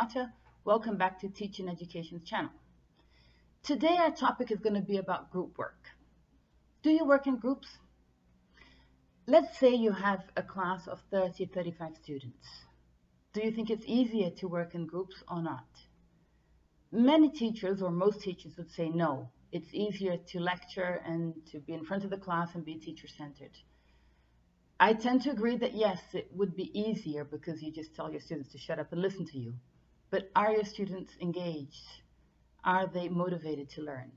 Fata. Welcome back to Teaching Education's channel. Today our topic is going to be about group work. Do you work in groups? Let's say you have a class of 30, 35 students. Do you think it's easier to work in groups or not? Many teachers, or most teachers, would say no. It's easier to lecture and to be in front of the class and be teacher-centered. I tend to agree that yes, it would be easier because you just tell your students to shut up and listen to you. But are your students engaged? Are they motivated to learn?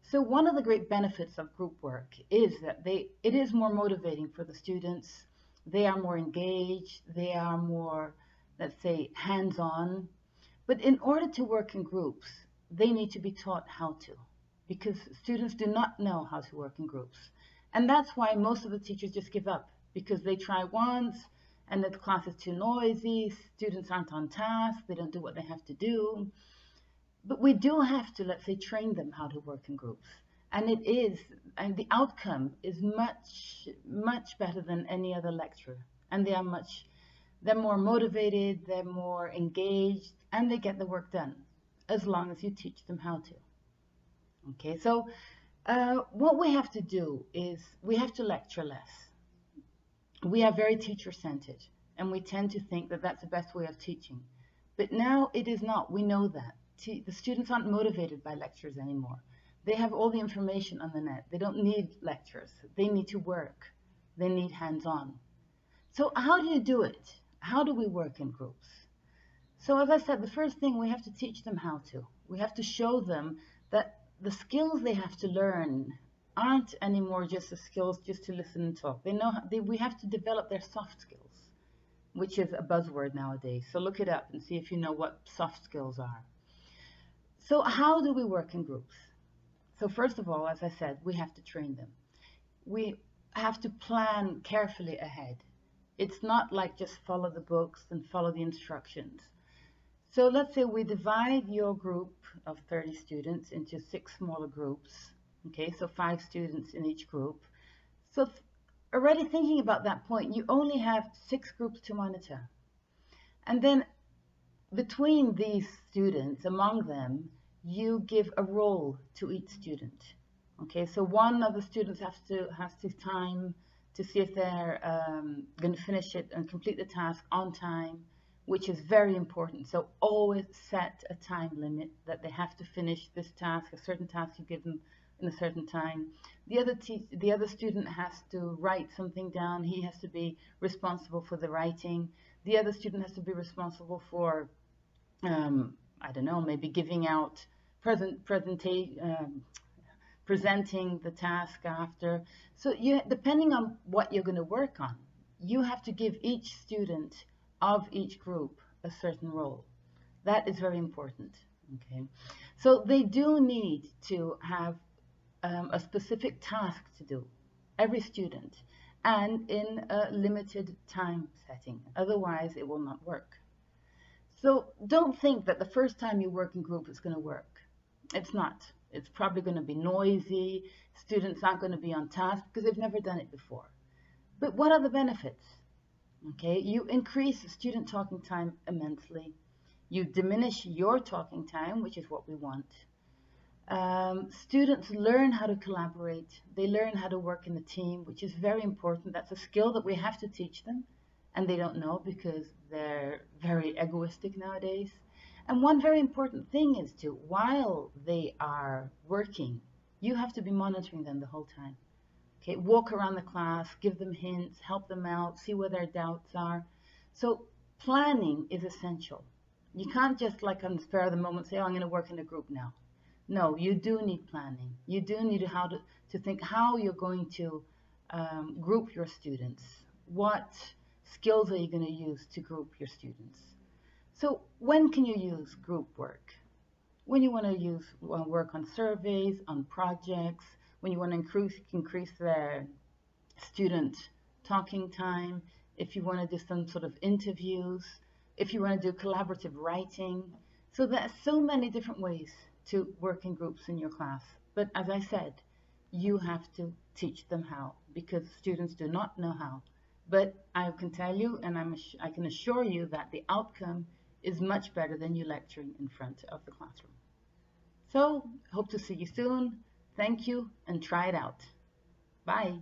So one of the great benefits of group work is that it is more motivating for the students. They are more engaged. They are more, let's say, hands-on. But in order to work in groups, they need to be taught how to, because students do not know how to work in groups. And that's why most of the teachers just give up, because they try once and the class is too noisy, students aren't on task, they don't do what they have to do. But we do have to, let's say, train them how to work in groups. And the outcome is much, much better than any other lecturer. And they're more motivated, they're more engaged, and they get the work done, as long as you teach them how to. Okay, so what we have to do is we have to lecture less. We are very teacher-centered, and we tend to think that that's the best way of teaching. But now it is not. We know that. The students aren't motivated by lectures anymore. They have all the information on the net. They don't need lectures. They need to work. They need hands-on. So how do you do it? How do we work in groups? So as I said, the first thing, we have to teach them how to. We have to show them that the skills they have to learn aren't anymore just the skills just to listen and talk. We have to develop their soft skills, which is a buzzword nowadays. So look it up and see if you know what soft skills are. So how do we work in groups? So first of all, as I said, we have to train them. We have to plan carefully ahead. It's not like just follow the books and follow the instructions. So let's say we divide your group of 30 students into 6 smaller groups. Okay, so 5 students in each group. So already thinking about that point, you only have 6 groups to monitor. And then between these students, among them, you give a role to each student. Okay, so one of the students has to time to see if they're going to finish it and complete the task on time, which is very important. So always set a time limit that they have to finish this task, a certain task you give them in a certain time. The other student has to write something down. He has to be responsible for the writing. The other student has to be responsible for, I don't know, maybe giving out presenting the task after. So depending on what you're going to work on, you have to give each student of each group a certain role. That is very important. Okay, so they do need to have a specific task to do, every student, and in a limited time setting. Otherwise, it will not work. So don't think that the first time you work in group is going to work. It's not. It's probably going to be noisy. Students aren't going to be on task because they've never done it before. But what are the benefits? Okay, you increase student talking time immensely. You diminish your talking time, which is what we want. Students learn how to collaborate. They learn how to work in a team, which is very important. That's a skill that we have to teach them, and they don't know because they're very egoistic nowadays. And one very important thing is to, while they are working, you have to be monitoring them the whole time. Okay, walk around the class, give them hints, help them out, see where their doubts are. So planning is essential. You can't just like on the spur of the moment say, oh, I'm going to work in a group now. No, you do need planning. You do need to think how you're going to group your students. What skills are you going to use to group your students? So when can you use group work? When you want to work on surveys, on projects, when you want to increase their student talking time, if you want to do some sort of interviews, if you want to do collaborative writing. So there are so many different ways to work in groups in your class. But as I said, you have to teach them how, because students do not know how. But I can tell you, and I can assure you that the outcome is much better than you lecturing in front of the classroom. So, hope to see you soon. Thank you, and try it out. Bye.